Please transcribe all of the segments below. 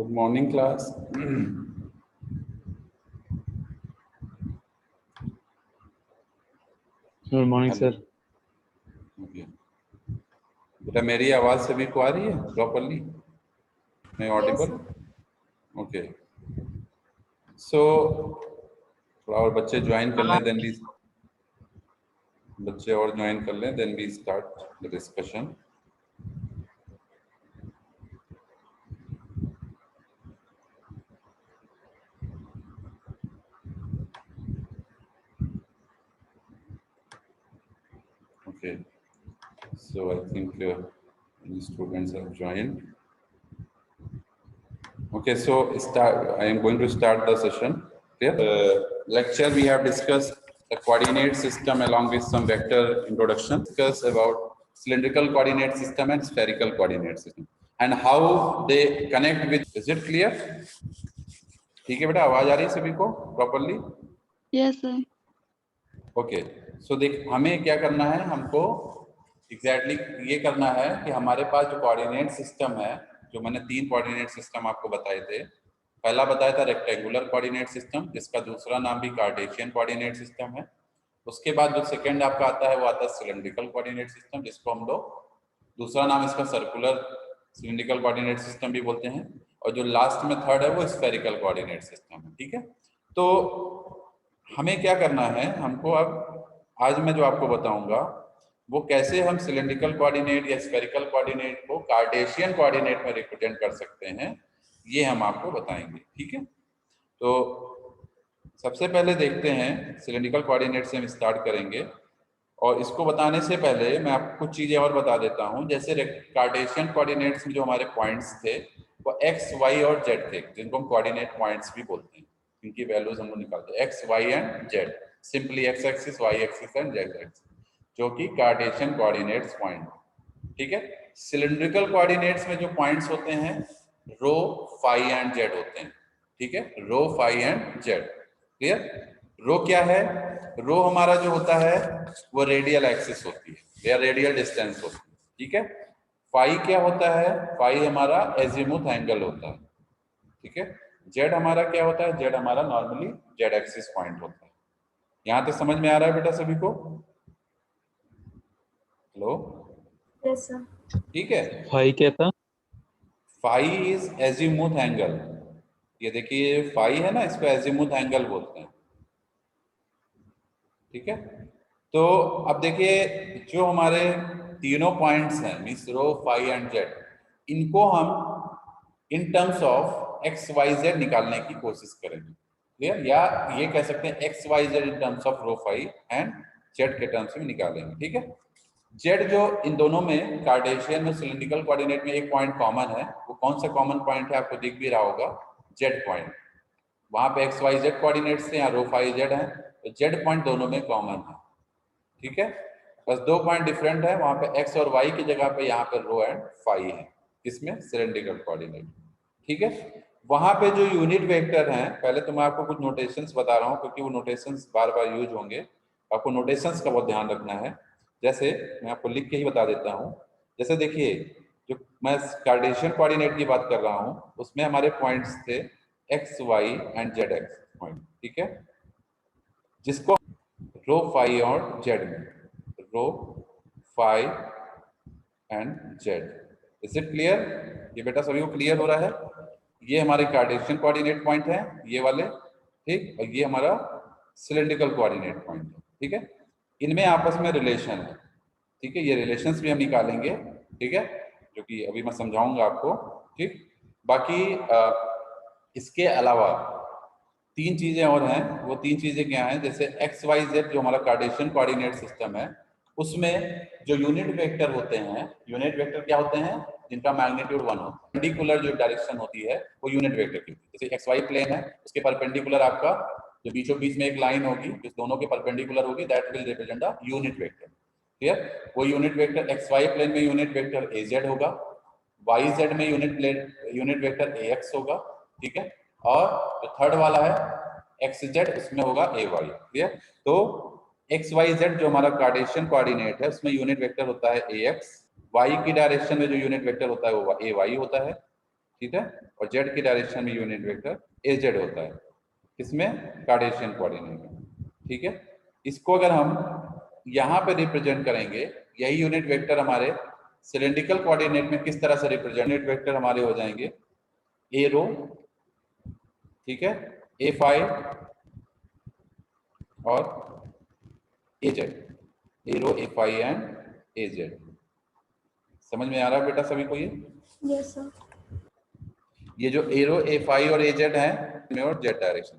Good morning, class. Good morning hello. Sir. Okay बेटा, मेरी आवाज सभी को आ रही है प्रॉपरली? मैं ऑडिबल? ओके। सो थोड़ा और बच्चे ज्वाइन कर लें, देन वी बच्चे और ज्वाइन कर लें, then we start the discussion. Okay, so I think the students have joined. Okay, so I am going to start the session. Lecture we have discussed the coordinate system along with some vector introduction. Discuss about cylindrical coordinate system and spherical coordinate system and how they connect with. Is it clear? ठीक है बेटा, आवाज आ रही है सभी को properly? Yes sir. Okay, सो देख हमें क्या करना है, हमको एग्जैक्टली ये करना है कि हमारे पास जो कोऑर्डिनेट सिस्टम है, जो मैंने 3 कोऑर्डिनेट सिस्टम आपको बताए थे। पहला बताया था रेक्टेंगुलर कोऑर्डिनेट सिस्टम, जिसका दूसरा नाम भी कार्टेशियन कोऑर्डिनेट सिस्टम है। उसके बाद जो सेकंड आपका आता है वो आता है सिलेंड्रिकल कोऑर्डिनेट सिस्टम, जिसको हम लोग दूसरा नाम इसका सर्कुलर सिलेंड्रिकल कोऑर्डिनेट सिस्टम भी बोलते हैं। और जो लास्ट में थर्ड है वो स्फेरिकल कोऑर्डिनेट सिस्टम है। ठीक है, तो हमें क्या करना है, हमको अब आज मैं जो आपको बताऊंगा वो कैसे हम सिलेंड्रिकल कोऑर्डिनेट या स्फेरिकल कोऑर्डिनेट को कार्टेशियन कोऑर्डिनेट में रिप्रेजेंट कर सकते हैं, ये हम आपको बताएंगे। ठीक है, तो सबसे पहले देखते हैं सिलेंड्रिकल कोऑर्डिनेट से हम स्टार्ट करेंगे। और इसको बताने से पहले मैं आपको कुछ चीजें और बता देता हूं। जैसे कार्टेशियन कोऑर्डिनेट्स में जो हमारे पॉइंट्स थे वो एक्स, वाई और जेड थे, जिनको हम कोऑर्डिनेट पॉइंट्स भी बोलते हैं। इनकी वैल्यूज हम लोग निकालते हैं, x, y and z, simply x axis, y axis and z axis, जो कि कार्टेशियन कोऑर्डिनेट्स पॉइंट। ठीक है, सिलेंड्रिकल कोऑर्डिनेट्स में जो पॉइंट्स होते हैं रो, फाई एंड जेड होते हैं। ठीक है, रो, फाई एंड जेड। क्लियर? रो क्या है? रो हमारा जो होता है वो रेडियल एक्सिस होती है या रेडियल डिस्टेंस होती है। ठीक है, फाई क्या होता है? फाई हमारा एजीमुथ एंगल होता है। ठीक है, जेड हमारा क्या होता है? जेड हमारा नॉर्मली जेड एक्सिस पॉइंट होता है। यहां तक समझ में आ रहा है बेटा सभी को? हेलो? Yes sir. ठीक है, फाई क्या था? Phi is azimuth angle. ये देखिए फाई है ना, इसको एजीमुथ एंगल बोलते हैं। ठीक है, तो अब देखिए जो हमारे तीनों पॉइंट्स हैं means rho, phi and z, इनको हम in terms of x Y z निकालने की कोशिश करेंगे। क्लियर? या ये कह सकते हैं x Y Z in terms of rho, phi and z के टर्म्स में निकालेंगे। ठीक है, जेड जो इन दोनों में कार्टेशियन में सिलिंड्रिकल कोऑर्डिनेट में एक पॉइंट कॉमन है, वो कौन सा कॉमन पॉइंट है आपको दिख भी रहा होगा, जेड पॉइंट। वहां पे एक्स वाई जेड कोऑर्डिनेट्स थे, यहाँ रो, फाई, जेड है, तो जेड पॉइंट दोनों में कॉमन है। ठीक है, बस 2 पॉइंट डिफरेंट है, वहां पे एक्स और वाई की जगह पे यहाँ पे रो एंड फाई है, इसमें सिलेंड्रिकल कोऑर्डिनेट। ठीक है, वहां पे जो यूनिट वेक्टर हैं, पहले तो मैं आपको कुछ नोटेशंस बता रहा हूँ क्योंकि वो नोटेशंस बार बार यूज होंगे, आपको नोटेशंस का बहुत ध्यान रखना है। जैसे मैं आपको लिख के ही बता देता हूँ। जैसे देखिए, जो मैं कार्टेशियन कोऑर्डिनेट की बात कर रहा हूँ उसमें हमारे पॉइंट्स थे x, y and z x point. ठीक है, जिसको रो, फाई और जेड में, rho, phi and z. Is it clear? ये बेटा सभी को क्लियर हो रहा है? ये हमारे कार्टेशियन कोऑर्डिनेट पॉइंट है ये वाले, ठीक, और ये हमारा सिलेंड्रिकल कोऑर्डिनेट पॉइंट है। ठीक है, इनमें आपस में रिलेशन है। ठीक है, ये रिलेशंस भी हम निकालेंगे। ठीक है, जो कि अभी मैं समझाऊंगा आपको। ठीक, बाकी इसके अलावा 3 चीजें और हैं। वो 3 चीजें क्या हैं? जैसे एक्स, वाई, जेड जो हमारा कार्टेशियन कोऑर्डिनेट सिस्टम है, उसमें जो यूनिट वेक्टर होते हैं, यूनिट वेक्टर क्या होते हैं? जिनका मैग्नीट्यूड 1 होता है। परपेंडिकुलर जो डायरेक्शन होती है वो यूनिट वेक्टर की होती है। जैसे एक्स वाई प्लेन है, उसके परपेंडिकुलर आपका जो बीचों बीच में एक लाइन होगी जो दोनों के परपेंडिकुलर होगी, that will represent the unit vector. Clear? वो unit vector x y plane में यूनिट वेक्टर ए जेड होगा, वाई जेड में यूनिट वेक्टर ए एक्स होगा। ठीक है, और जो थर्ड वाला है एक्स जेड, उसमें होगा ए वाई। क्लियर? तो एक्स वाई जेड जो हमारा कार्टेशियन कोऑर्डिनेट है उसमें यूनिट वेक्टर होता है ए एक्स, वाई की डायरेक्शन में जो यूनिट वेक्टर होता है वो ए वाई होता है। ठीक है, और जेड की डायरेक्शन में यूनिट वेक्टर ए जेड होता है, किसमें, कार्टेशियन कोऑर्डिनेट में, ठीक है। इसको अगर हम यहाँ पे रिप्रेजेंट करेंगे, यही यूनिट वेक्टर हमारे सिलेंड्रिकल कोऑर्डिनेट में किस तरह से रिप्रेजेंट, यूनिट वेक्टर हमारे हो जाएंगे ए रो, ठीक है, ए फाई और a z, a rho a phi and a z. समझ में आ रहा है बेटा सभी को ये? Yes sir. ये जो एरो ए फाई और ए जेड है में और जेड डायरेक्शन,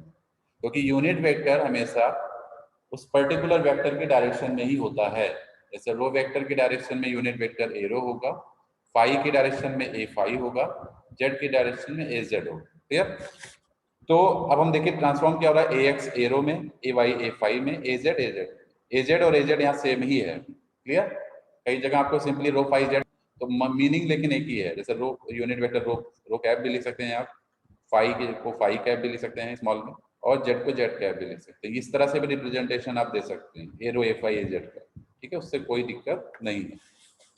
क्योंकि यूनिट वेक्टर हमेशा उस पर्टिकुलर वेक्टर की डायरेक्शन में ही होता है। जैसे रो वेक्टर की डायरेक्शन में यूनिट वेक्टर एरो होगा, फाई की डायरेक्शन में ए फाई होगा, जेड की डायरेक्शन में ए जेड होगा। क्लियर? तो अब हम देखिए ट्रांसफॉर्म क्या हो रहा है, ए एक्स एरो में, ए वाई ए फाई में, a z a z, a z और ए जेड यहाँ सेम ही है। क्लियर? कई जगह आपको सिंपली रो फाई जेड, तो मीनिंग लेकिन एक ही है। जैसे रो यूनिट वेक्टर रो कैप भी लिख सकते हैं आप, फाई को फाई कैप भी लिख सकते हैं स्मॉल में, और जेड को जेड कैप भी लिख सकते हैं। इस तरह से भी रिप्रेजेंटेशन आप दे सकते हैं ए rho a phi A Z का, ठीक है, उससे कोई दिक्कत नहीं है।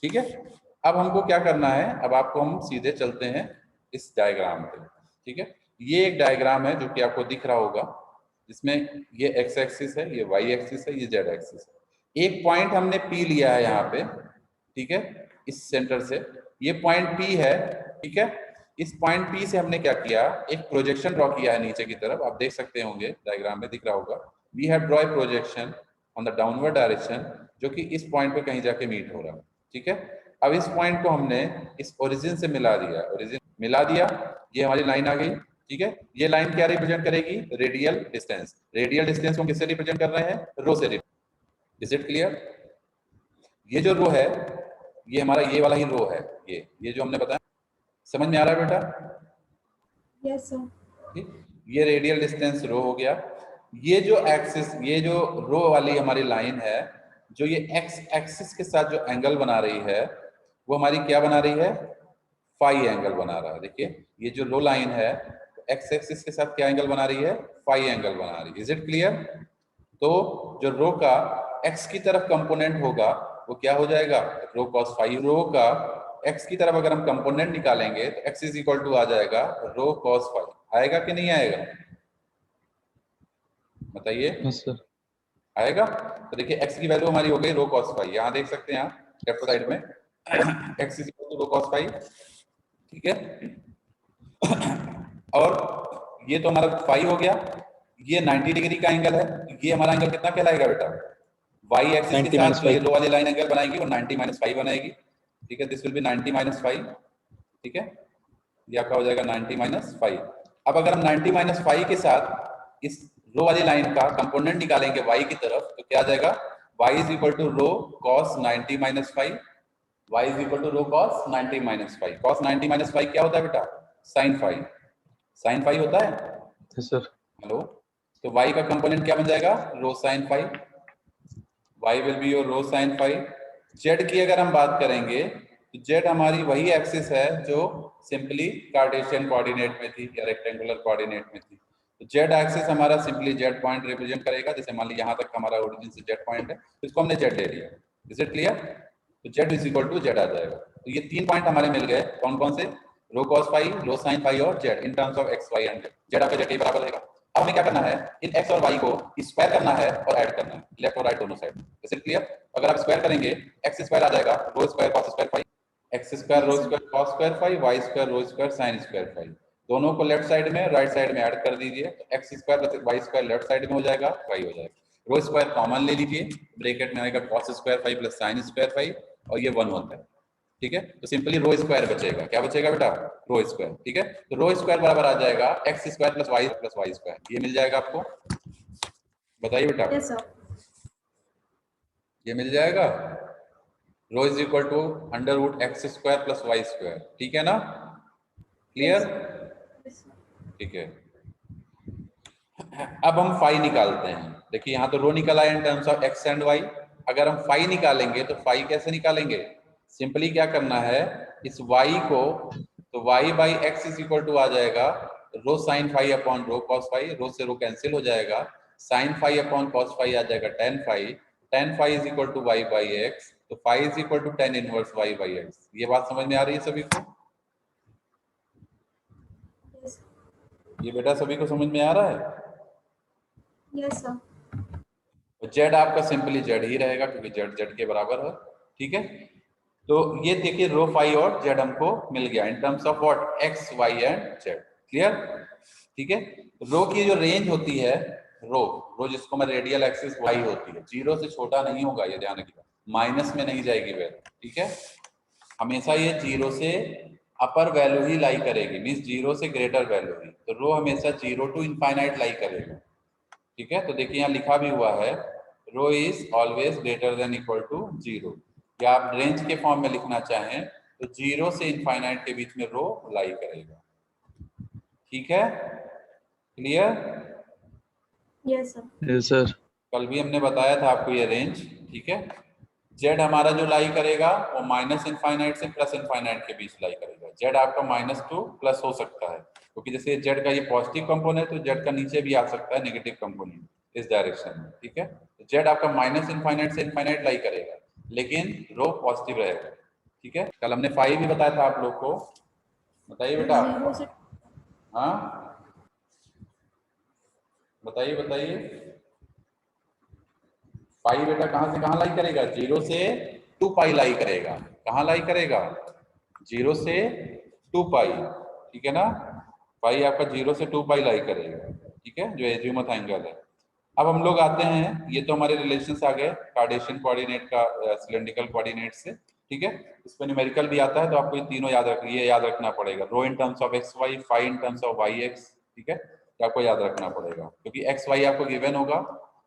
ठीक है, अब हमको क्या करना है, अब आपको हम सीधे चलते हैं इस डायग्राम पे। ठीक है, ये एक डायग्राम है जो कि आपको दिख रहा होगा, जिसमें ये एक्स एक्सिस है, ये वाई एक्सिस है, ये जेड एक्सिस है। एक पॉइंट हमने पी लिया है यहाँ पे, ठीक है, इस सेंटर से ये पॉइंट पी है। ठीक है, इस पॉइंट पी से हमने क्या किया, एक प्रोजेक्शन ड्रॉ किया है नीचे की तरफ, आप देख सकते होंगे डायग्राम में दिख रहा होगा। We have draw a projection on the downward direction, जो कि इस पॉइंट पे कहीं जाके मीट हो रहा है। ठीक है, अब इस पॉइंट को हमने इस ओरिजिन से मिला दिया, ओरिजिन मिला दिया, ये हमारी लाइन आ गई। ठीक है, ये लाइन क्या रिप्रेजेंट करेगी, रेडियल डिस्टेंस। रेडियल डिस्टेंस को किससे रिप्रेजेंट कर रहे हैं, रो से। Is it clear? ये जो रो है, ये हमारा ये वाला ही रो है, ये जो हमने बताया, समझ में आ रहा है बेटा? Yes sir. ठीक, ये रेडियल डिस्टेंस रो हो गया। ये जो एक्सिस, ये जो रो वाली हमारी लाइन है, जो ये एक्स एक्सिस के साथ जो एंगल बना रही है, वो हमारी क्या बना रही है, फाई एंगल बना रहा है। देखिए ये जो रो लाइन है, एक्स एक्सिस के साथ क्या एंगल बना रही है, फाई एंगल बना रही है। Is it clear? तो जो रो का एक्स की तरफ कंपोनेंट होगा वो क्या हो जाएगा, रो कॉस फाई। रो का एक्स की तरफ अगर हम कंपोनेंट निकालेंगे तो एक्स इज इक्वल टू आ जाएगा रो कॉस फाई। आएगा कि नहीं आएगा, बताइए? Yes sir. आएगा। तो देखिए एक्स की वैल्यू हमारी हो गई रो कॉस फाई, यहाँ देख सकते हैं आप लेफ्ट साइड में x is equal to rho cos phi. ठीक है, और ये तो हमारा फाई हो गया, ये 90 डिग्री का एंगल है, ये हमारा एंगल कितना कहलाएगा बेटा, वाई एक्सिस के साथ ये लो वाली लाइन एंगल बनाएगी और 90 माइनस फाइव बनाएगी। ठीक है, this will be 90 minus five. ठीक है, ये आपका हो जाएगा 90 माइनस फाइव। अब अगर हम 90 माइनस फाइव के साथ इस रो वाली लाइन का कंपोनेंट निकालेंगे वाई की तरफ, तो क्या आ जाएगा, y is equal to rho cos 90 minus five, y is equal to rho cos 90 minus five. Cos 90 minus five क्या होता है बेटा, साइन फाइव। साइन फाइव होता है, यस सर। हेलो? तो y का कंपोनेंट क्या बन जाएगा, rho sign five, y will be your rho sine five. z की अगर हम बात करेंगे तो z हमारी वही एक्सिस है जो सिंपली कार्टेशियन कोऑर्डिनेट में थी या रेक्टेंगुलर कोऑर्डिनेट में थी। तो z एक्सिस हमारा सिंपली z पॉइंट रिप्रेजेंट करेगा। जैसे मान लीजिए यहाँ तक हमारा ओरिजिन से z पॉइंट है, तो इसको हमने z ले लिया। Is it clear? तो z is equal to z आ जाएगा। तो ये तीन पॉइंट हमारे मिल गए, कौन कौन से, रो cos five, rho sine five और z in terms of x y and z। आपका z के बराबर रहेगा। अब हमें क्या करना है, इन x और y को स्क्वायर करना है और ऐड करना है, लेफ्ट और राइट दोनों साइड। Is it clear? अगर आप स्क्वायर करेंगे, x स्क्वायर आ जाएगा rho square cos square phi, x square rho square cos square phi, y square rho square sine square phi. दोनों को लेफ्ट साइड में राइट साइड में ऐड कर दीजिए, तो x square plus y square left side में हो जाएगा, y हो जाएगा। रो स्क्वायर कॉमन ले लीजिए, ब्रैकेट में आएगा cos square five plus sign square five, और ये 1 होता है। ठीक है, तो सिंपली रो स्क्वायर बचेगा। क्या बचेगा बेटा, रो स्क्वायर। ठीक है, तो रो स्क्वायर बराबर आ जाएगा x square plus Y square, ये मिल जाएगा आपको। बताइए बेटा, यस सर। ये मिल जाएगा, rho is equal to under root x square plus Y square. ठीक है ना, क्लियर? ठीक है, अब हम फाई निकालते हैं। देखिए यहाँ तो रो निकला है in terms of x and y. अगर हम फाई निकालेंगे तो फाई कैसे निकालेंगे, सिंपली क्या करना है, इस y को, तो y by x is equal to आ जाएगा rho sine phi upon rho cos phi, rho से रो कैंसिल हो जाएगा, sine phi upon cos phi आ जाएगा tan phi, tan phi is equal to y by x, तो phi is equal to tan inverse y by x. ये बात समझ में आ रही है सभी को? ये बेटा सभी को समझ में आ रहा है? Yes, sir. जेड आपका सिंपली जेड ही रहेगा क्योंकि जेड जेड के बराबर है। ठीक है, तो ये देखिए रो फाई और जेड हमको मिल गया in terms of what, x y and z. Clear? ठीक है, रो की जो रेंज होती है, रो रो जिसको मैं रेडियल एक्सिस वाई होती है, जीरो से छोटा नहीं होगा, ये ध्यान रखिएगा, माइनस में नहीं जाएगी वैल्यू। ठीक है, हमेशा ये जीरो से अपर वैल्यू ही लाई करेगी, मीन्स जीरो से ग्रेटर वैल्यू ही, तो रो हमेशा जीरो टू इनफाइनाइट लाई करेगा। ठीक है, तो देखिए यहाँ लिखा भी हुआ है rho is always greater than equal to zero, या आप रेंज के फॉर्म में लिखना चाहें तो जीरो से इनफाइनाइट के बीच में रो लाई करेगा। ठीक है, clear? Yes, sir. Yes sir. कल भी हमने बताया था आपको ये रेंज। ठीक है, जेड हमारा जो लाई करेगा वो माइनस इनफाइनाइट से प्लस इनफाइनाइट के बीच लाई करेगा। जेड आपका माइनस टू प्लस हो सकता है क्योंकि जैसे जेड का ये पॉजिटिव कंपोनेंट है तो जेड का नीचे भी आ सकता है नेगेटिव कंपोनेंट इस डायरेक्शन में। ठीक है, तो जेड आपका माइनस इनफाइनाइट से इनफाइनाइट लाई करेगा लेकिन रो पॉजिटिव रहेगा। ठीक है, कल हमने फाइव भी बताया था आप लोग को, बताइए बेटा। Zero से हाँ, बताइए बताइए। पाई बेटा कहां से कहां लाई करेगा? जीरो से टू पाई लाई करेगा। कहां लाई करेगा? जीरो से टू पाई। ठीक है ना, पाई आपका जीरो से टू पाई लाई करेगा। ठीक है, जो एजिमुथ एंगल है। अब हम लोग आते हैं, ये तो हमारे रिलेशंस आ गए कार्टेशियन कोऑर्डिनेट का सिलेंड्रिकल कोऑर्डिनेट से। ठीक है, इस पर न्यूमेरिकल भी आता है तो आपको ये तीनों याद रखना पड़ेगा, rho in terms of x y, phi in terms of y x. ठीक है, तो आपको याद रखना पड़ेगा क्योंकि एक्स वाई आपको गिवन होगा,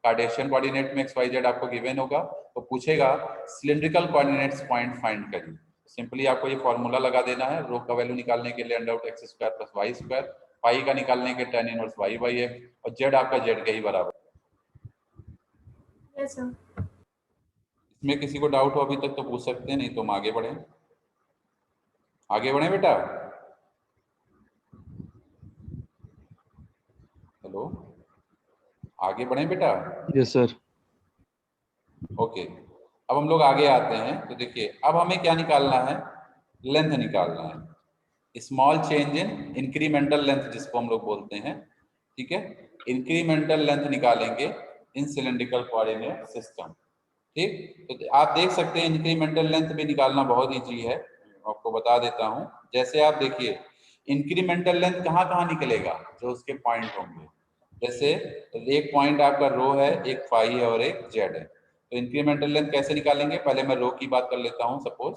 कार्टेशियन कोऑर्डिनेट में एक्स वाई जेड आपको गिवन होगा, तो पूछेगा सिलिंड्रिकल कोऑर्डिनेट्स पॉइंट फाइंड करिए। सिंपली आपको ये फॉर्मूला लगा देना है, रो का वैल्यू निकालने के लिए under root x square plus Y square, phi का निकालने के tan inverse y by x, और जेड आपका जेड के ही बराबर। Yes, sir. इसमें किसी को डाउट हो अभी तक तो पूछ सकते हैं, नहीं तो हम आगे बढ़े। आगे बढ़े बेटा। हेलो, आगे बढ़े बेटा। Yes sir. ओके, अब हम लोग आगे आते हैं तो देखिए अब हमें क्या निकालना है, लेंथ निकालना है, स्मॉल चेंज इन इंक्रीमेंटल लेंथ जिसको हम लोग बोलते हैं। ठीक है, इंक्रीमेंटल लेंथ निकालेंगे इन सिलेंड्रिकल कोऑर्डिनेट सिस्टम। ठीक, तो आप देख सकते हैं इंक्रीमेंटल लेंथ भी निकालना बहुत ईजी है, आपको बता देता हूं। जैसे आप देखिए इंक्रीमेंटल लेंथ कहाँ कहाँ निकलेगा, जो उसके पॉइंट होंगे। जैसे एक पॉइंट आपका रो है, एक फाई है और एक जेड है, तो इंक्रीमेंटल लेंथ कैसे निकालेंगे, पहले मैं रो की बात कर लेता हूँ सपोज।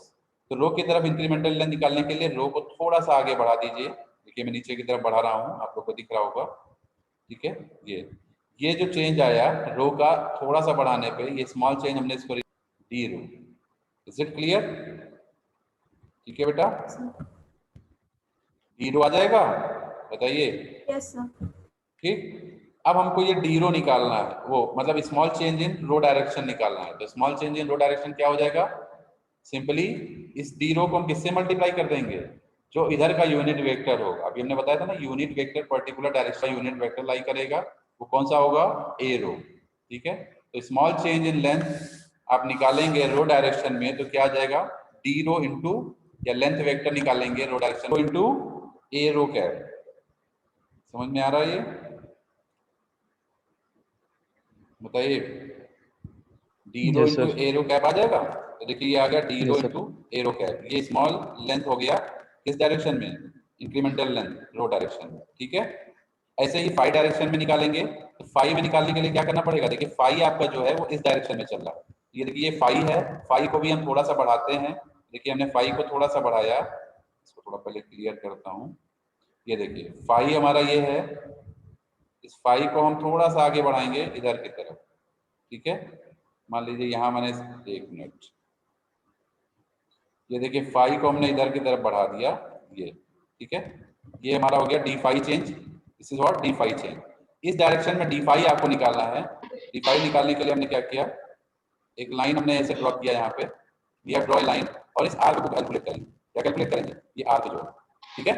तो रो की तरफ इंक्रीमेंटल लेंथ निकालने के लिए रो को थोड़ा सा आगे बढ़ा दीजिए। देखिए मैं नीचे की तरफ बढ़ा रहा हूँ, आप लोग को दिख रहा होगा। ठीक है, ये जो चेंज आया रो का थोड़ा सा बढ़ाने पे, ये स्मॉल चेंज हमने इसको d rho. Is it clear? ठीक है बेटा, डी रो आ जाएगा, बताइए। Yes, sir. ठीक, अब हमको ये डी रो निकालना है, वो मतलब small change in rho direction निकालना है। तो small change in rho direction क्या हो जाएगा, सिंपली इस डी रो को हम किससे मल्टीप्लाई कर देंगे, जो इधर का यूनिट वेक्टर होगा। अभी हमने बताया था ना, unit vector particular direction unit vector lie करेगा, वो कौन सा होगा, ए रो। ठीक है, तो स्मॉल चेंज इन लेंथ आप निकालेंगे रो डायरेक्शन में तो क्या आ जाएगा, डी रो इंटू, या लेंथ वेक्टर निकालेंगे रो डायरेक्शन इंटू ए रो कैप। समझ में आ रहा है ये, बताइए। डी रो यस इंटू सर। ए रो कैप आ जाएगा, तो देखिए ये आ गया डी रो यस सर। इंटू ए रो कैप। ये स्मॉल लेंथ हो गया किस डायरेक्शन में, इंक्रीमेंटल लेंथ रो डायरेक्शन में। ठीक है, ऐसे ही फाई डायरेक्शन में निकालेंगे, तो फाई में निकालने के लिए क्या करना पड़ेगा, देखिए फाई आपका जो है वो इस डायरेक्शन में चल रहा है, ये देखिए ये फाई है, फाई को भी हम थोड़ा सा बढ़ाते हैं। देखिए हमने फाई को थोड़ा सा बढ़ाया, इसको थोड़ा पहले क्लियर करता हूँ। ये देखिए फाई हमारा ये है, इस फाई को हम थोड़ा सा आगे बढ़ाएंगे इधर की तरफ। ठीक है, मान लीजिए यहाँ मैंने, एक मिनट, ये देखिए फाई को हमने इधर की तरफ बढ़ा दिया, ये। ठीक है, ये हमारा हो गया d phi change, this is what d phi change. इस डायरेक्शन में डी फाई आपको निकालना है। डी फाई निकालने के लिए हमने क्या किया, एक लाइन हमने ऐसे ड्रॉ किया यहाँ पे, we have draw a line, और इस आर्क को कैलकुलेट करेंगे। क्या कैलकुलेट करेंगे, ये आर्क जो है। ठीक है,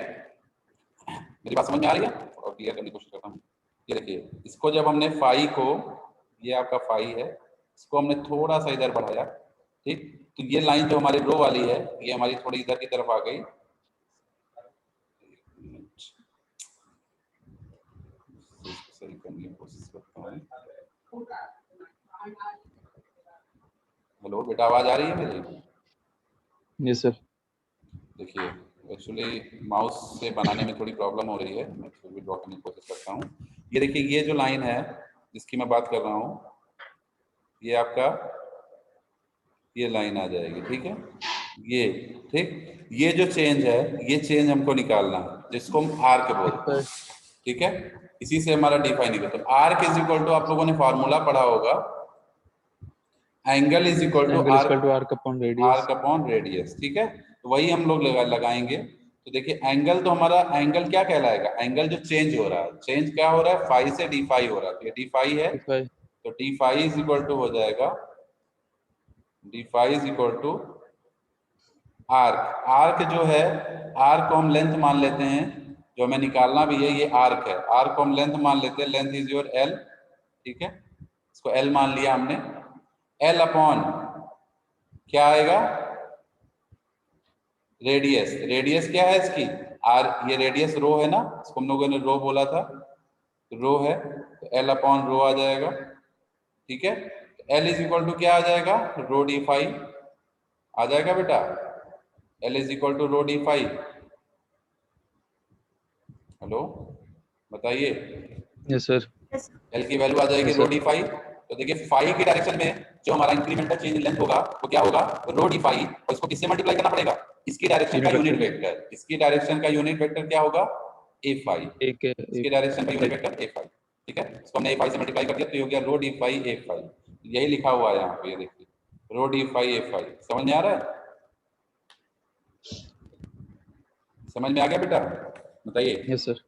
मेरी बात समझ में आ रही है, और क्लियर करने की कोशिश करता हूँ। ये देखिए इसको जब हमने फाई को, ये आपका फाई है, इसको हमने थोड़ा सा इधर बढ़ाया। ठीक, तो ये लाइन जो हमारी रो वाली है ये हमारी थोड़ी इधर की तरफ आ गई। करने की कोशिश करता हूँ। हेलो बेटा, आवाज आ रही है मेरी? Yes sir. देखिए एक्चुअली माउस से बनाने में थोड़ी प्रॉब्लम हो रही है, मैं फिर भी ड्रॉ करने की कोशिश करता हूँ। ये देखिए, ये जो लाइन है जिसकी मैं बात कर रहा हूँ, ये आपका ये लाइन आ जाएगी, ठीक है, ये ठीक। ये जो चेंज है, ये चेंज हमको निकालना है, जिसको हम आर्क बोलते हैं, ठीक है। इसी से हमारा डिफाइन निकला। तो आर्क इज इक्वल टू, आप लोगों ने फॉर्मूला पढ़ा होगा, angle is equal to arc upon radius. Arc upon radius, ठीक है। तो वही हम लोग लगाएंगे। तो देखिए एंगल, तो हमारा एंगल क्या कहलाएगा? एंगल जो चेंज हो रहा है, चेंज क्या हो रहा है? फाई से डी फाई हो रहा है, तो ये डी फाई है, तो D phi is equal to हो जाएगा, D phi is equal to arc. Arc जो है, आर्क को हम लेंथ मान लेते हैं, जो हमें निकालना भी है, ये आर्क है। आर्क को हम लेंथ मान लेते हैं, लेंथ इज योर एल, ठीक है। इसको एल मान लिया हमने। एल अपॉन क्या आएगा? रेडियस। रेडियस क्या है इसकी? आर, ये रेडियस रो है ना, इसको हम लोगों ने रो बोला था, रो है, तो एल अपॉन रो आ जाएगा, ठीक है। एल इज इक्वल टू क्या आ जाएगा? रो डी फाई आ जाएगा बेटा। L is equal to rho d phi. Hello बताइए। Yes sir. Yes. एल की वैल्यू आ जाएगी Yes, rho sir. D phi. तो देखिए फाई की डायरेक्शन में जो हमारा इंक्रीमेंटल चेंज लेंथ होगा वो क्या होगा? रो डी फाई। और इसको किससे मल्टीप्लाई करना पड़ेगा? इसकी डायरेक्शन का यूनिट वेक्टर। इसकी डायरेक्शन का यूनिट वेक्टर क्या होगा? ए फाई। इसकी डायरेक्शन का यूनिट वेक्टर ए फाई, ठीक है। इसको हमने ए फाई से मल्टीप्लाई कर दिया, तो ये हो गया रो डी फाई ए फाई। यही लिखा हुआ है यहाँ पे, ये देखिए, रो डी फाई ए फाई। समझ में आ रहा है? समझ में आ गया बेटा? बताइए। Yes sir.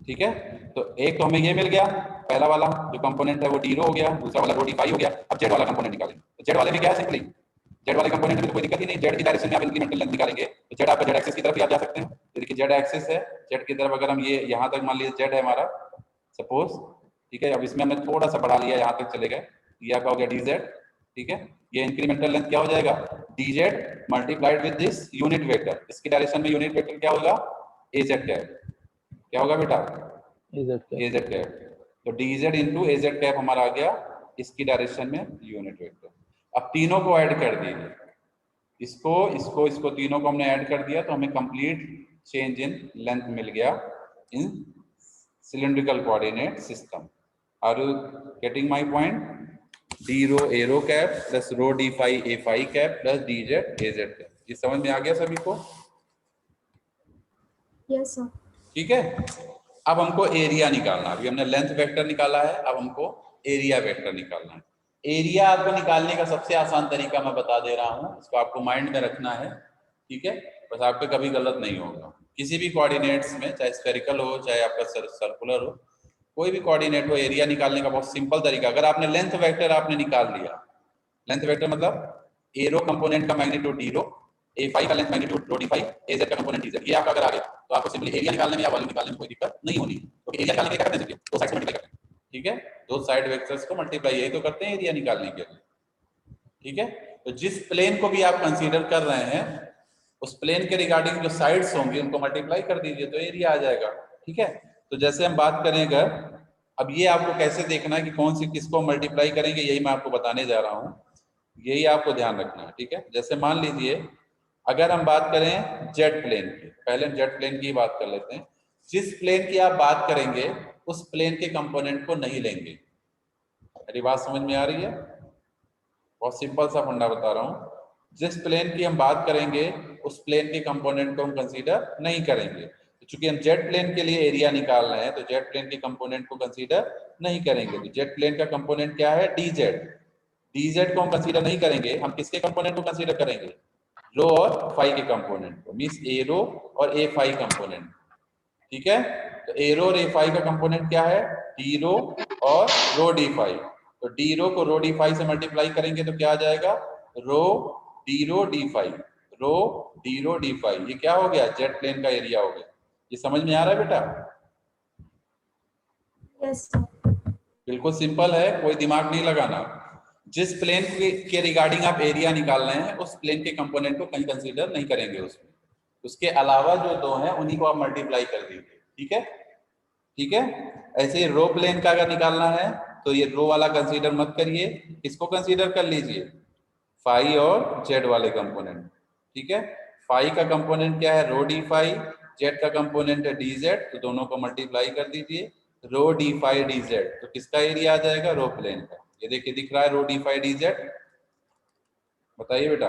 ठीक है, तो एक तो हमें ये मिल गया, पहला वाला जो कंपोनेंट है वो डी रो हो गया, दूसरा वाला रो डी फाई हो गया। अब जेड वाला कंपोनेंट निकालेंगे। तो जेड वाले में क्या है? सिंपली जेड वाले कंपोनेंट में तो कोई दिक्कत ही नहीं, जेड की डायरेक्शन में आप इंक्रीमेंटल लेंथ निकालेंगे, तो जेड आपका जेड एक्सिस की तरफ ही आप जा सकते हैं। तो देखिए जेड एक्सिस है, जेड की तरफ अगर हम ये यहाँ तक मान लीजिए जेड है हमारा, सपोज, ठीक है। अब इसमें हमने थोड़ा सा बढ़ा लिया, यहाँ तक चले गए, ये आपका हो गया डी जेड, ठीक है। ये इंक्रीमेंटल लेंथ क्या हो जाएगा? D Z multiplied with this unit vector. इसकी डायरेक्शन में यूनिट वेक्टर क्या होगा? ए जेड कैप। क्या होगा बेटा? ए जेड कैप। तो डी जेड इंटू ए जेड कैप हमारा आ गया इसकी डायरेक्शन में यूनिट वेक्टर। अब तीनों को ऐड कर दीजिए, इसको इसको इसको तीनों को हमने ऐड कर दिया, तो हमें कंप्लीट चेंज इन लेंथ मिल गया in cylindrical coordinate system. Are you getting my point? D rho a rho cap plus rho d phi a phi cap plus d z a z cap. ये समझ में आ गया सभी को? Yes, sir. ठीक है। अब हमको एरिया निकालना, अभी हमने लेंथ वेक्टर निकाला है, अब हमको एरिया वेक्टर निकालना है। एरिया आपको निकालने का सबसे आसान तरीका मैं बता दे रहा हूं, इसको आपको माइंड में रखना है, ठीक है। बस आप पे कभी गलत नहीं होगा। किसी भी कोऑर्डिनेट्स में, चाहे स्फेरिकल हो चाहे आपका सर्कुलर हो, कोई भी कोऑर्डिनेट हो, एरिया निकालने का बहुत सिंपल तरीका, अगर आपने लेंथ वेक्टर आपने निकाल लिया, लेंथ वेक्टर मतलब ए रो कंपोनेंट का magnitude D rho, a phi का लेंथ मैग्नीट्यूड रो डी फाई, ए जेड का कंपोनेंट डी जेड, ये आपका अगर आ गया तो आपको सिंपली एरिया निकालने में या वॉल्यूम निकालने में कोई दिक्कत नहीं होनी। तो एरिया निकालने के क्या करना चाहिए? दो साइड से मल्टीप्लाई करना है, ठीक है। दो साइड वेक्टर्स को मल्टीप्लाई, यही तो करते हैं एरिया निकालने के लिए, ठीक है। तो जिस प्लेन को भी आप कंसीडर कर रहे हैं, उस प्लेन के रिगार्डिंग जो साइड्स होंगे उनको मल्टीप्लाई कर दीजिए, तो एरिया आ जाएगा, ठीक है। तो जैसे हम बात करें अगर, अब ये आपको कैसे देखना है कि कौन सी किसको मल्टीप्लाई करेंगे, यही मैं आपको बताने जा रहा हूँ, यही आपको ध्यान रखना है, ठीक है। जैसे मान लीजिए अगर हम बात करें जेड प्लेन की, पहले हम जेड प्लेन की बात कर लेते हैं। जिस प्लेन की आप बात करेंगे उस प्लेन के कंपोनेंट को नहीं लेंगे। मेरी बात समझ में आ रही है? बहुत सिंपल सा फंडा बता रहा हूँ। जिस प्लेन की हम बात करेंगे उस प्लेन के कंपोनेंट को हम कंसीडर नहीं करेंगे। तो चूंकि हम जेड प्लेन के लिए एरिया निकाल रहे हैं, तो जेड प्लेन के कंपोनेंट को कंसीडर नहीं करेंगे। तो जेड प्लेन का कंपोनेंट क्या है? D Z. डी जेड को हम कंसीडर नहीं करेंगे, हम किसके कंपोनेंट को कंसीडर करेंगे? रो और फाई के कंपोनेंट को, मींस ए रो और ए फाई कंपोनेंट, ठीक है। तो ए रो और ए फाई का कंपोनेंट क्या है? डी रो और रो डी फाई। तो डी रो को रो डी फाई से मल्टीप्लाई करेंगे तो क्या आ जाएगा? रो डी फाई, रो डी फाई। ये क्या हो गया? जेड प्लेन का एरिया हो गया। ये समझ में आ रहा है बेटा? Yes, sir. बिल्कुल सिंपल है, कोई दिमाग नहीं लगाना। जिस प्लेन के रिगार्डिंग आप एरिया निकाल रहे हैं उस प्लेन के कंपोनेंट को कहीं कंसीडर नहीं करेंगे उसमें। उसके अलावा जो दो हैं उन्हीं को आप मल्टीप्लाई कर दीजिए, ठीक है। ठीक है। ऐसे ही रो प्लेन का अगर निकालना है तो ये रो वाला कंसीडर मत करिए, इसको कंसीडर कर लीजिए, फाई और जेड वाले कंपोनेंट। ठीक है, फाई का कंपोनेंट क्या है, रो डी फाई, जेड का कंपोनेंट है डी जेड, तो दोनों को मल्टीप्लाई कर दीजिए, रो डी फाई डी जेड, तो किसका एरिया आ जाएगा, रो प्लेन का। ये देखिए दिख रहा है रो डी फाई डी जेड, बताइए बेटा।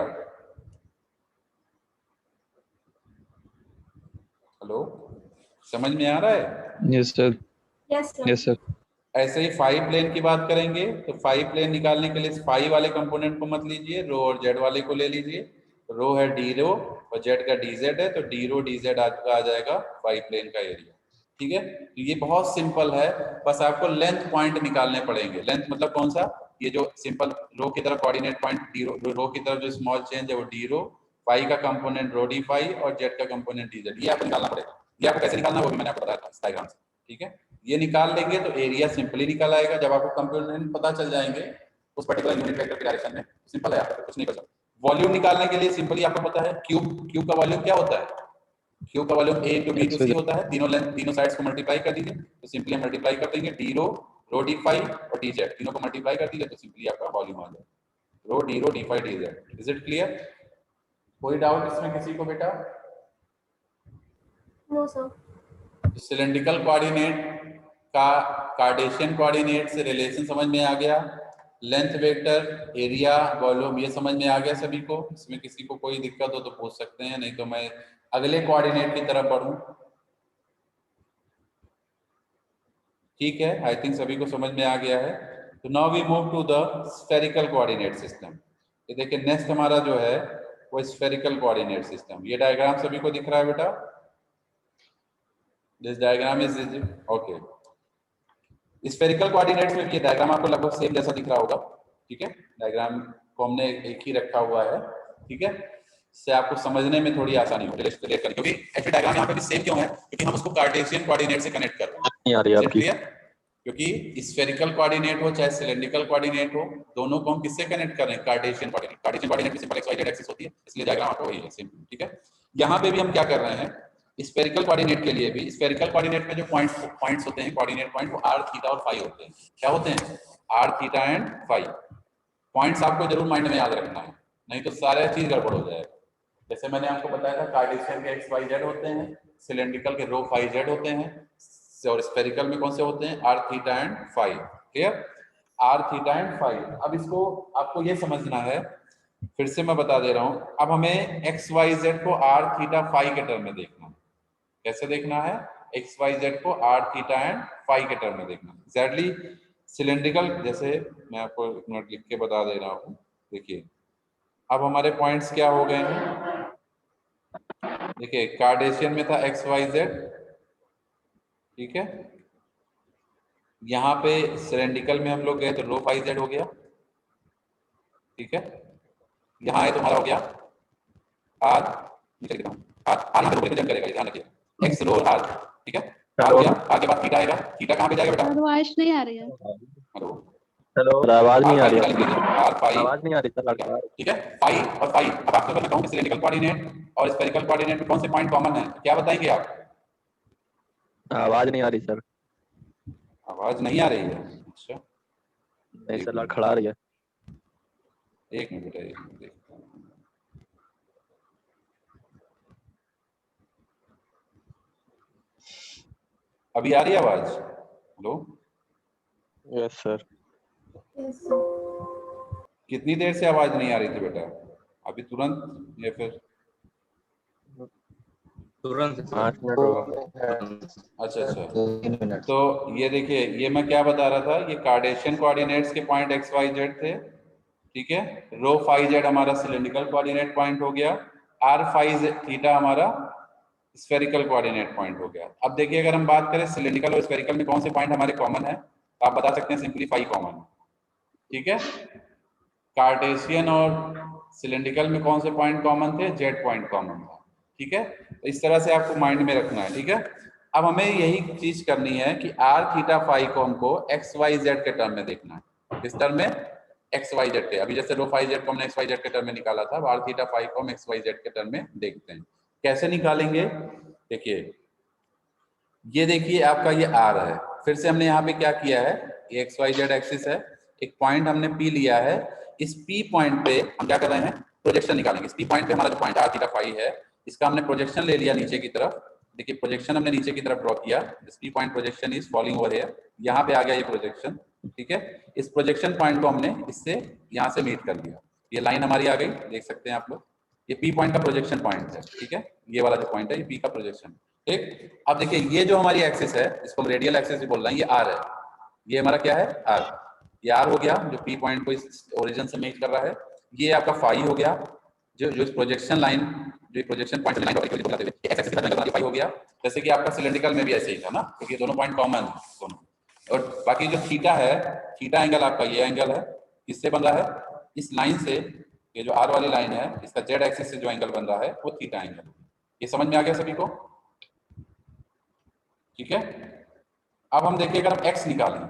हेलो, समझ में आ रहा है? Yes sir. Yes, sir. Yes sir. ऐसे ही फाई प्लेन की बात करेंगे तो फाई प्लेन निकालने के लिए फाई वाले कंपोनेंट को मत लीजिए, रो और जेड वाले को ले लीजिए। रो है डी रो और जेड का डी जेड है, तो डी रो डी जेड आ जाएगा फाई प्लेन का एरिया। ठीक है, तो ये बहुत सिंपल है, बस आपको लेंथ पॉइंट निकालने पड़ेंगे। लेंथ मतलब कौन सा, ये जो सिंपल रो की तरफ कोऑर्डिनेट पॉइंट डी रो की तरफ जो स्मॉल चेंज है वो डी रो, फाई का कंपोनेंट रो डी फाई और जेड का कंपोनेंट डी जेड, ये आपको निकालना पड़ेगा। ये आपको कैसे निकालना है वो भी मैंने आपको बताया था इस डायग्राम से। ठीक है, ये निकाल लेंगे तो एरिया सिंपली निकल आएगा। जब आपको कंपोनेंट पता चल जाएंगे उस पर्टिकुलर यूनिट वेक्टर के डायरेक्शन में, सिंपल है, आपको कुछ नहीं बचा। वॉल्यूम निकालने के लिए सिंपली आपको पता है क्यूब का वॉल्यूम क्या होता है, क्यूब का volume a to b to c होता है, तीनों साइड्स को मल्टीप्लाई कर दीजिए, तो सिंपली मल्टीप्लाई कर देंगे, डी रो डी फाई और डी जेड, तीनों को मल्टीप्लाई कर दीजिए तो सिंपली आपका वॉल्यूम आ जाएगा, rho d phi d z. Is it clear? कोई डाउट इसमें किसी को बेटा? No, sir. सिलेंड्रिकल कोऑर्डिनेट का कार्टेशियन कोऑर्डिनेट से रिलेशन समझ में आ गया, लेंथ वेक्टर, एरिया, वॉल्यूम, ये समझ में आ गया सभी को। इसमें किसी को कोई दिक्कत हो तो पूछ सकते हैं, नहीं तो मैं अगले कोऑर्डिनेट की तरफ बढ़ूं। ठीक है, आई थिंक सभी को समझ में आ गया है। तो now we move to the spherical coordinate system. ये देखिए नेक्स्ट हमारा जो है वो स्फेरिकल कोऑर्डिनेट सिस्टम। ये डायग्राम सभी को दिख रहा है बेटा? This diagram is okay. Spherical coordinates में ये डायग्राम आपको लगभग सेम जैसा दिख रहा होगा। ठीक है, डायग्राम को हमने एक ही रखा हुआ है। ठीक है, इससे आपको समझने में थोड़ी आसानी हो रिलेट करने, क्योंकि ऐसे डायग्राम यहाँ पे भी सेम क्यों है, क्योंकि हम उसको कार्टेशियन कोऑर्डिनेट से कनेक्ट कर रहे हैं। नहीं आ रही है आपकी। क्योंकि स्फेरिकल कोऑर्डिनेट हो चाहे सिलेंड्रिकल कोऑर्डिनेट हो, दोनों को हम किससे कनेक्ट कर रहे हैं, कार्टेशियन कोऑर्डिनेट। कार्टेशियन कोऑर्डिनेट में simple X Y Z axis होती है, इसलिए डायग्राम आपको वही है सेम। ठीक है, यहाँ पे भी हम क्या कर रहे हैं, स्फेरिकल कोऑर्डिनेट के लिए भी, स्फेरिकल कोऑर्डिनेट में जो पॉइंट्स होते हैं, कोऑर्डिनेट पॉइंट, वो आर थीटा और फाई होते हैं। क्या होते हैं, R theta and phi. Points आपको जरूर माइंड में याद रखना है, नहीं तो सारे चीज गड़बड़ हो जाएगा। जैसे मैंने आपको बताया था कार्टेशियन के एक्स वाई जेड होते हैं, सिलेंड्रिकल के रो फाई जेड होते हैं, और स्फेरिकल में कौन से होते हैं, R theta and phi. Clear, R theta and phi. अब इसको आपको ये समझना है, फिर से मैं बता दे रहा हूं, अब हमें एक्स वाई जेड को आर थीटा फाई के टर्म में देखना है। कैसे देखना है, एक्स वाई जेड को आर थीटा एंड फाई के टर्म में देखना है। एग्जैक्टली सिलेंड्रिकल, जैसे मैं आपको एक मिनट लिख के बता दे रहा हूँ। देखिए अब हमारे पॉइंट्स क्या हो गए हैं, देखिए कार्टेशियन में था एक्स वाई जेड, ठीक है, यहाँ पे सिलेंड्रिकल में हम लोग गए तो रो फाई जेड हो गया। ठीक है, यहाँ आए तो हमारा हो गया आर, आर रिप्रेजेंट करेगा, ध्यान रखिए, एक्स रो आर। ठीक है, आर हो गया, आगे बाद थीटा आएगा, थीटा कहाँ पे जाएगा बेटा, आवाज नहीं आ रही है। हेलो हेलो, आवाज नहीं आ रही है। आर फाई, आवाज नहीं आ रही सर। ठीक है, फाई और फाई। अब आपको बताता हूँ सिलेंड्रिकल कोऑर्डिनेट और स्फेरिकल कोऑर्डिनेट में कौन से पॉइंट कॉमन है, क्या बताएंगे आप? आवाज नहीं आ रही सर। आवाज नहीं आ रही है, अच्छा नहीं सर, खड़ा रही है। एक मिनट बेटा, एक मिनट देखता हूँ। अभी आ रही है आवाज? Hello, yes sir. Yes, sir. कितनी देर से आवाज नहीं आ रही थी बेटा, अभी तुरंत या फिर? तुरंत 5 मिनट होगा। अच्छा अच्छा, तो ये देखिए, ये मैं क्या बता रहा था, ये कार्टेशियन कोऑर्डिनेट्स के पॉइंट एक्स वाई जेड थे। ठीक है, रो फाई जेड हमारा सिलेंड्रिकल कोऑर्डिनेट पॉइंट हो गया, आर फाई थीटा हमारा स्फेरिकल कोऑर्डिनेट पॉइंट हो गया। अब देखिए अगर हम बात करें सिलेंड्रिकल और स्फेरिकल में कौन से पॉइंट हमारे कॉमन है, आप बता सकते हैं सिंपली फाई कॉमन। ठीक है, कार्टेशियन और सिलेंड्रिकल में कौन से पॉइंट कॉमन थे, जेड पॉइंट कॉमन था। ठीक है, तो इस तरह से आपको माइंड में रखना है। ठीक है, अब हमें यही चीज करनी है कि आर थीटा फाई को हमको एक्स वाई जेड के टर्म में देखना है। किस टर्म में, एक्स वाई जेड के। अभी जैसे रो फाई जेड को हमने एक्स वाई जेड के टर्म में निकाला था, आर थीटा फाई को हम एक्स वाई जेड के टर्म में देखते हैं। कैसे निकालेंगे, देखिए ये देखिए आपका ये आर है। फिर से हमने यहाँ पे क्या किया है, ये एक्स वाई जेड एक्सिस है, एक पॉइंट हमने पी लिया है। इस पी पॉइंट पे हम क्या कर रहे हैं, प्रोजेक्शन निकालेंगे। इस पी पॉइंट पे हमारा जो पॉइंट आर थीटा फाई है, इसका हमने प्रोजेक्शन ले लिया नीचे की तरफ। देखिए प्रोजेक्शन हमने नीचे की तरफ ड्रॉ किया। This P point projection is falling over here, यहाँ पे आ गया ये प्रोजेक्शन। ठीक है, इस प्रोजेक्शन पॉइंट को हमने इससे यहाँ से मीट कर लिया। ये लाइन हमारी आ गई, देख सकते हैं आप लोग। ये पी पॉइंट का प्रोजेक्शन पॉइंट है। ठीक है, ये वाला जो पॉइंट है ये पी का प्रोजेक्शन। ठीक, अब देखिए ये जो हमारी एक्सिस है, इसको हम रेडियल एक्सिस भी बोल रहे हैं, ये आर है। ये हमारा क्या है, आर। ये आर हो गया जो पी पॉइंट को इस ओरिजिन से मीट कर रहा है। ये आपका फाई हो गया, जो इस प्रोजेक्शन लाइन, जो प्रोजेक्शन पॉइंट लाइन बनाते हुए एक्स एक्सिस का फाई हो गया। जैसे कि आपका सिलेंड्रिकल में भी ऐसे ही था ना, क्योंकि दोनों पॉइंट कॉमन दोनों। और बाकी जो थीटा है, थीटा एंगल आपका ये एंगल है, किससे बन रहा है, इस लाइन से। ये जो आर वाली लाइन है, इसका जेड एक्सिस से जो एंगल बन रहा है वो थीटा एंगल। ये समझ में आ गया सभी को? ठीक है, अब हम देखिए अगर हम x निकालें,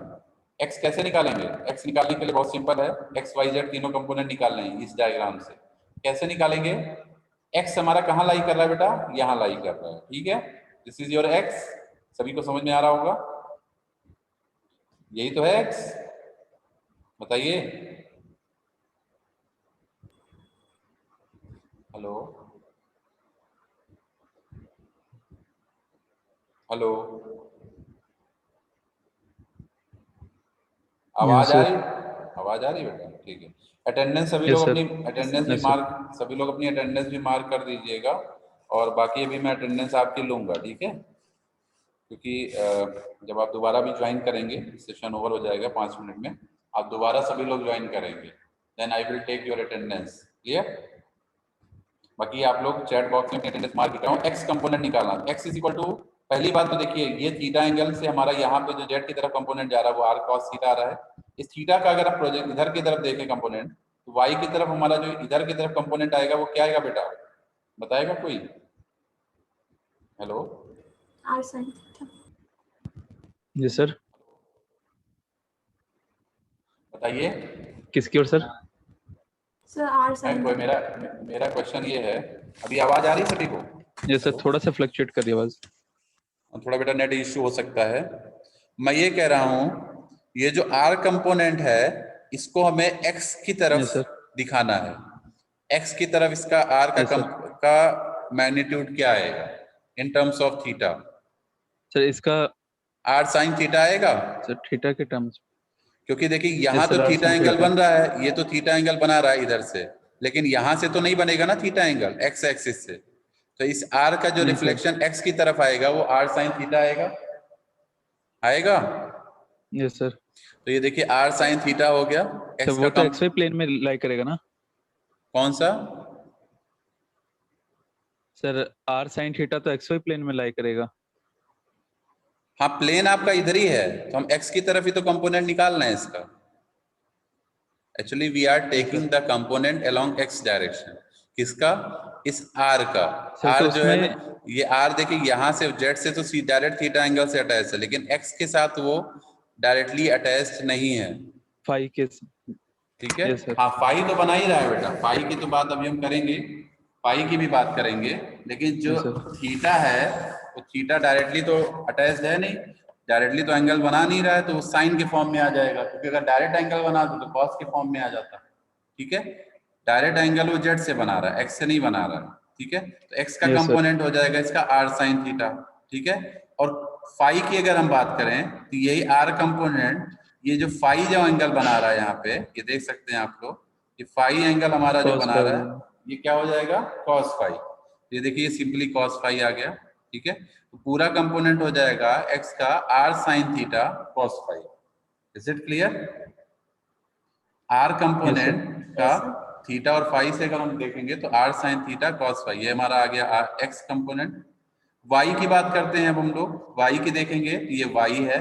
x कैसे निकालेंगे? x निकालने के लिए बहुत सिंपल है, x y z तीनों कंपोनेंट निकालने हैं इस डायग्राम से। कैसे निकालेंगे? x हमारा कहाँ लाई कर रहा है बेटा, यहाँ लाई कर रहा है। ठीक है, दिस इज योर x। सभी को समझ में आ रहा होगा, यही तो है x, बताइए। हेलो हेलो, आवाज आ रही, आवाज आ रही बेटा? ठीक है, अटेंडेंस सभी लोग अपनी अटेंडेंस भी मार्क, सभी लोग अपनी अटेंडेंस भी मार्क कर दीजिएगा। और बाकी अभी मैं अटेंडेंस आपकी लूंगा, ठीक है? क्योंकि जब आप दोबारा भी ज्वाइन करेंगे, सेशन ओवर हो जाएगा 5 मिनट में, आप दोबारा सभी लोग ज्वाइन करेंगे, then I will take your attendance. Clear? बाकी आप लोग चैट बॉक्स में अटेंडेंस मार्क कर रहा हूँ। एक्स कंपोनेंट निकालना, एक्स इज इक्वल टू, पहली बात तो देखिए ये थीटा एंगल से हमारा यहाँ पे जो जेड की तरफ कंपोनेंट जा रहा है वो आर कॉस थीटा आ रहा है। इस थीटा का अगर आप प्रोजेक्ट इधर की तरफ देखें कंपोनेंट, तो वाई की तरफ हमारा जो इधर की तरफ कंपोनेंट आएगा वो क्या आएगा बेटा, बताएगा कोई? Hello, R sin theta. जी सर, बताइए। किसकी ओर सर? Sir, R sin कोई theta. मेरा क्वेश्चन ये है, अभी आवाज आ रही है सभी को? जी सर, थोड़ा सा फ्लक्चुएट कर दिया बस। थोड़ा बेटा नेट इश्यू हो सकता है। मैं ये कह रहा हूं, ये जो आर कंपोनेंट है इसको हमें एक्स की तरफ दिखाना है। एक्स की तरफ इसका आर का मैग्नीट्यूड क्या आएगा इन टर्म्स ऑफ थीटा? सर इसका आर साइन थीटा आएगा सर थीटा के टर्म्स, क्योंकि देखिए यहाँ तो थीटा एंगल बन रहा है, ये तो थीटा एंगल बना रहा है इधर से, लेकिन यहाँ से तो नहीं बनेगा ना थीटा एंगल एक्स एक्सिस से। तो इस आर का जो रिफ्लेक्शन एक्स की तरफ आएगा वो आर साइन थीटा आएगा, आएगा? Yes sir. तो ये देखिए आर साइन थीटा हो गया। तो वो तो एक्स वाई प्लेन में लाई करेगा ना? कौन सा सर? आर साइन थीटा तो एक्स वाई प्लेन में लाई करेगा। हाँ, प्लेन आपका इधर ही है, तो हम एक्स की तरफ ही तो कंपोनेंट निकाल रहे हैं इसका। Actually we are taking the component along X direction. किसका? इस आर का। आर जो है ना, ये आर देखिए यहाँ से जेड से तो डायरेक्ट थीटा एंगल से अटैच है, लेकिन एक्स के साथ वो डायरेक्टली अटैच्ड नहीं है। फाई के, ठीक है, हाँ फाई तो बना ही रहा है बेटा, फाई की तो बात अभी हम करेंगे, फाई की भी बात करेंगे, लेकिन जो थीटा है वो थीटा डायरेक्टली तो अटैच्ड है नहीं, डायरेक्टली तो एंगल बना नहीं रहा है, तो साइन के फॉर्म में आ जाएगा, क्योंकि अगर डायरेक्ट एंगल बना दो तो कॉस के फॉर्म में आ जाता है। ठीक है, डायरेक्ट एंगल वो जेड से बना रहा है, एक्स से नहीं बना रहा है। ठीक है, तो एक्स का कंपोनेंट हो जाएगा इसका आर साइन थीटा। ठीक है, और फाई की अगर हम बात करें तो यही आर कंपोनेंट, ये जो फाई जो एंगल बना रहा है यहाँ पे, ये देख सकते हैं आप लोग, ये फाई एंगल हमारा जो बना रहा है ये क्या हो जाएगा, कॉस फाई। ये देखिए सिंपली कॉस फाई आ गया। ठीक है, तो पूरा कंपोनेंट हो जाएगा एक्स का R sine theta cos phi. Is it clear? R component का थीटा और फाई से अगर हम देखेंगे तो R sine theta cos phi, ये हमारा आ गया एक्स कंपोनेंट। वाई की बात करते हैं अब हम लोग, वाई की देखेंगे तो ये वाई है।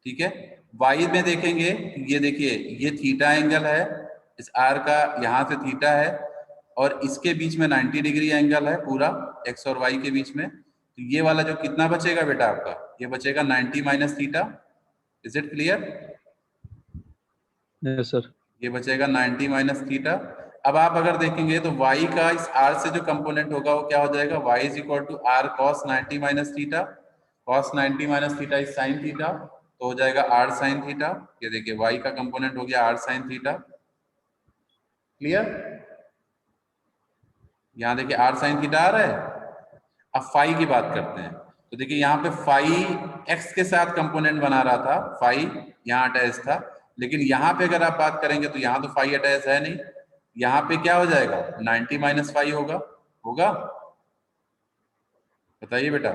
ठीक है, वाई में देखेंगे ये देखिए ये थीटा एंगल है, इस आर का यहाँ से थीटा है, और इसके बीच में 90 डिग्री एंगल है पूरा एक्स और वाई के बीच में। तो ये वाला जो कितना बचेगा बेटा आपका, ये बचेगा 90 minus theta. Is it clear? Yes sir. ये बचेगा 90 माइनस थीटा। अब आप अगर देखेंगे तो y का इस r से जो कंपोनेंट होगा वो क्या हो जाएगा, y is equal to R cos 90 minus theta. cos 90 minus theta is sine theta, तो हो जाएगा r साइन थीटा। ये देखिए y का कंपोनेंट हो गया r साइन थीटा। क्लियर? यहाँ देखिए r साइन थीटा आ रहा है। अब फाई की बात करते हैं, तो देखिए यहाँ पे फाई x के साथ कंपोनेंट बना रहा था, फाई यहाँ अटैच था, लेकिन यहाँ पे अगर आप बात करेंगे तो यहाँ तो फाई अटैच है नहीं, यहाँ पे क्या हो जाएगा 90 माइनस फाई होगा। होगा? बताइए बेटा।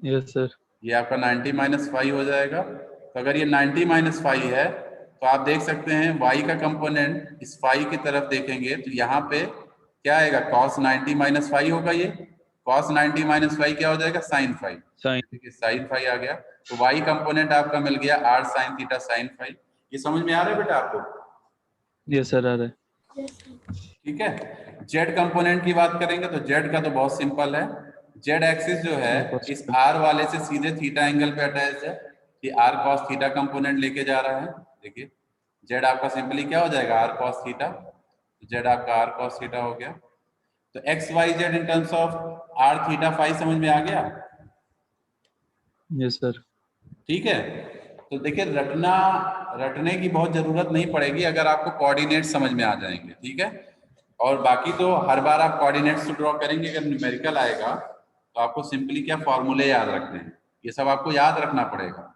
Yes sir. ये आपका 90 माइनस फाइव हो जाएगा। तो अगर ये 90 माइनस फाइव है तो आप देख सकते हैं y का कंपोनेंट इस फाइव की तरफ देखेंगे तो यहाँ पे क्या आएगा, cos 90 माइनस फाइव होगा। ये cos 90 माइनस फाइव क्या हो जाएगा, साइन फाइव। साइन। देखिए साइन फाइव आ गया, तो y कंपोनेंट आपका मिल गया r sign theta sign five. ये समझ में आ रहा है बेटा आपको? यस सर आ रहा है। Yes, sir. ठीक है। z कंपोनेंट की बात करेंगे तो z का तो बहुत सिंपल है। z एक्सिस जो है इस r वाले से सीधे थीटा एंगल पे अटैच है, कि r cos थीटा कंपोनेंट लेके जा रहा है। देखिए z आपका सिंपली क्या हो जाएगा, r cos थीटा। z आपका r cos थीटा हो गया। तो x y z in terms of r theta phi समझ में आ गया? Yes sir. ठीक है। तो देखिए रटने की बहुत जरूरत नहीं पड़ेगी अगर आपको कोऑर्डिनेट समझ में आ जाएंगे। ठीक है। और बाकी तो हर बार आप कोऑर्डिनेट्स ड्रॉ करेंगे, अगर न्यूमेरिकल आएगा तो आपको सिंपली क्या फॉर्मूले याद रखने हैं, ये सब आपको याद रखना पड़ेगा।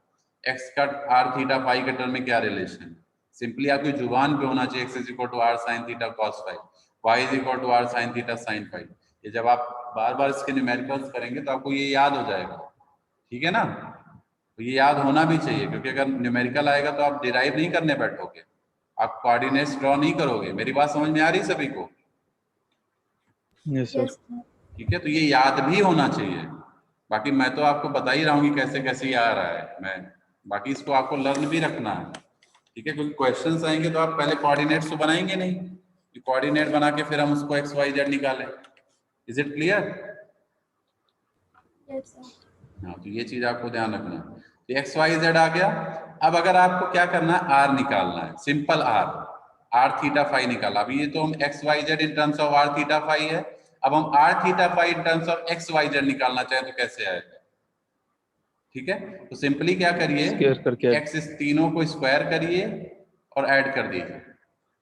एक्स का आर थीटा फाई के टर्म में क्या रिलेशन, सिंपली आपकी जुबान पे होना चाहिए। X is equal to R sine theta cos phi, Y is equal to R sine theta sine phi. ये जब आप बार बार इसके न्यूमेरिकल्स करेंगे तो आपको ये याद हो जाएगा। ठीक है ना? तो ये याद होना भी चाहिए, क्योंकि अगर न्यूमेरिकल आएगा तो आप डिराइव नहीं करने बैठोगे, आप कोऑर्डिनेट्स ड्रॉ नहीं करोगे। मेरी बात समझ में आ रही सभी को? Yes sir. Yes, sir. ठीक है। तो ये याद भी होना चाहिए। बाकी मैं तो आपको बता ही रहा हूँ कि कैसे कैसे ये आ रहा है, मैं बाकी इसको आपको लर्न भी रखना है। ठीक है, क्योंकि क्वेश्चंस आएंगे तो आप पहले कोऑर्डिनेट्स तो बनाएंगे नहीं, कि कोऑर्डिनेट बना के फिर हम उसको एक्स वाई जेड निकालें। Is it clear? Yes, sir. हाँ, तो ये चीज आपको ध्यान रखना है। तो एक्स वाई जेड आ गया। अब अगर आपको क्या करना है, आर निकालना है, सिंपल आर थीटा फाई निकाला। अभी ये तो हम X Y Z in terms of R theta phi है। अब हम R theta phi in terms of x Y Z निकालना चाहें तो कैसे आएगा? ठीक है, तो सिंपली क्या करिए, स्क्वायर करके एक्स इस तीनों को स्क्वायर करिए और ऐड कर दीजिए।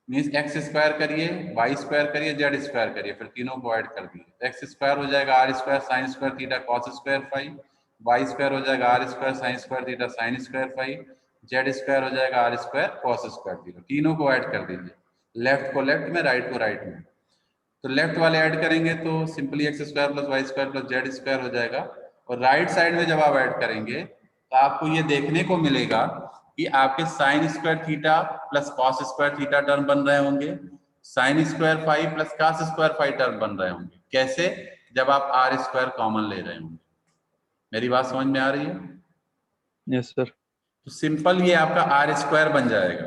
मीन्स एक्स स्क्वायर करिए, वाई स्क्वायर करिए, जेड स्क्वायर करिए, फिर तीनों को ऐड कर दीजिए। एक्स स्क्वायर हो जाएगा R square sine square theta cos square phi, Y square हो जाएगा R square sine square theta sine square phi, Z square हो जाएगा R square cos square theta. तीनों को ऐड कर दीजिए, लेफ्ट को लेफ्ट में, राइट को राइट में। तो लेफ्ट वाले ऐड करेंगे तो simply X square plus Y square plus Z square हो जाएगा। और राइट साइड में जब आप ऐड करेंगे तो आपको ये देखने को मिलेगा कि आपके sine square theta plus cos square theta term बन रहे होंगे, sine square phi plus cos square phi term बन रहे होंगे। कैसे? जब आप आर स्क्वायर कॉमन ले रहे होंगे। मेरी बात समझ में आ रही है? Yes sir. तो सिंपल ये आपका आर स्क्वायर बन जाएगा।